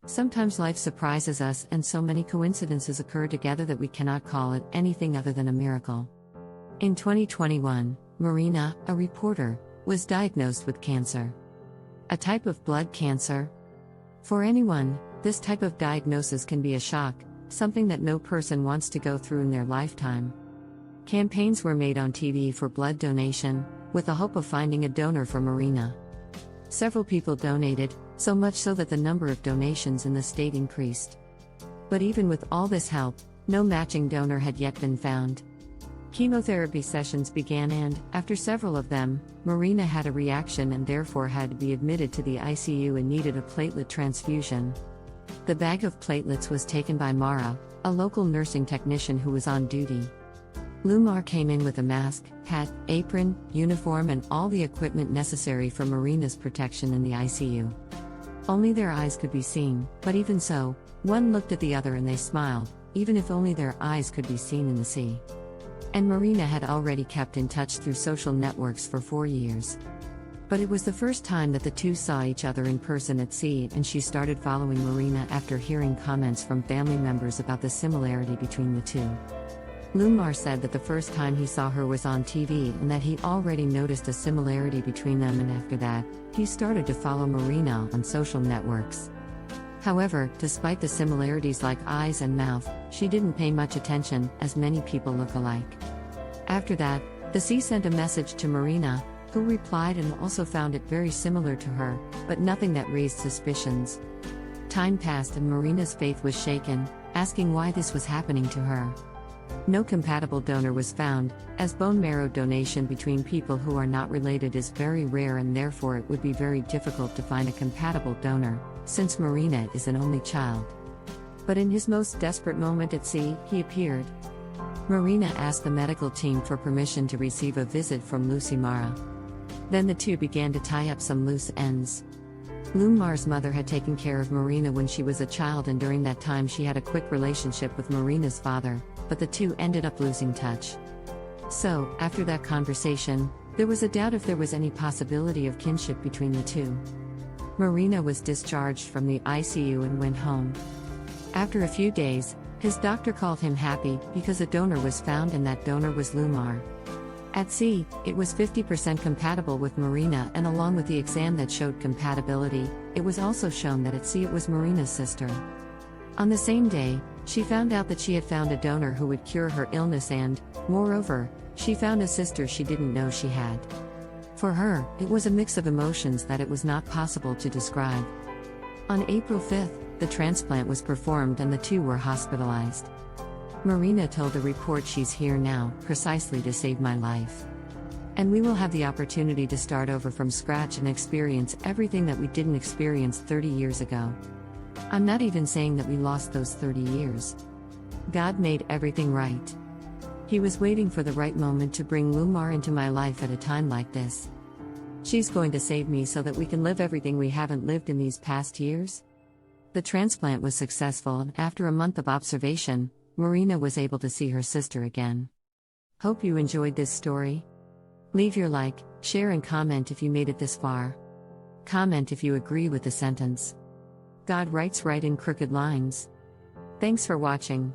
Sometimes life surprises us, and so many coincidences occur together that we cannot call it anything other than a miracle. In 2021, Marina, a reporter, was diagnosed with cancer. A type of blood cancer. For anyone, this type of diagnosis can be a shock, something that no person wants to go through in their lifetime. Campaigns were made on TV for blood donation, with the hope of finding a donor for Marina. Several people donated, so much so that the number of donations in the state increased. But even with all this help, no matching donor had yet been found. Chemotherapy sessions began and, after several of them, Marina had a reaction and therefore had to be admitted to the ICU and needed a platelet transfusion. The bag of platelets was taken by Mara, a local nursing technician who was on duty. Lumar came in with a mask, hat, apron, uniform and all the equipment necessary for Marina's protection in the ICU. Only their eyes could be seen, but even so, one looked at the other and they smiled, even if only their eyes could be seen in the sea. And Marina had already kept in touch through social networks for 4 years. But it was the first time that the two saw each other in person at sea, and she started following Marina after hearing comments from family members about the similarity between the two. Lumar said that the first time he saw her was on TV and that he already noticed a similarity between them, and after that, he started to follow Marina on social networks. However, despite the similarities like eyes and mouth, she didn't pay much attention, as many people look alike. After that, the sea sent a message to Marina, who replied and also found it very similar to her, but nothing that raised suspicions. Time passed and Marina's faith was shaken, asking why this was happening to her. No compatible donor was found, as bone marrow donation between people who are not related is very rare, and therefore it would be very difficult to find a compatible donor, since Marina is an only child. But in his most desperate moment at sea, he appeared. Marina asked the medical team for permission to receive a visit from Lucy Mara. Then the two began to tie up some loose ends. Lumar's mother had taken care of Marina when she was a child, and during that time she had a quick relationship with Marina's father, but the two ended up losing touch. So, after that conversation, there was a doubt if there was any possibility of kinship between the two. Marina was discharged from the ICU and went home. After a few days, his doctor called him happy because a donor was found, and that donor was Lumar. At sea, it was 50% compatible with Marina, and along with the exam that showed compatibility, it was also shown that at sea it was Marina's sister. On the same day, she found out that she had found a donor who would cure her illness, and, moreover, she found a sister she didn't know she had. For her, it was a mix of emotions that it was not possible to describe. On April 5th, the transplant was performed and the two were hospitalized. Marina told the report she's here now, precisely to save my life. And we will have the opportunity to start over from scratch and experience everything that we didn't experience 30 years ago. I'm not even saying that we lost those 30 years. God made everything right. He was waiting for the right moment to bring Lumar into my life at a time like this. She's going to save me so that we can live everything we haven't lived in these past years. The transplant was successful, and after a month of observation, Marina was able to see her sister again. Hope you enjoyed this story. Leave your like, share and comment if you made it this far. Comment if you agree with the sentence. God writes right in crooked lines. Thanks for watching.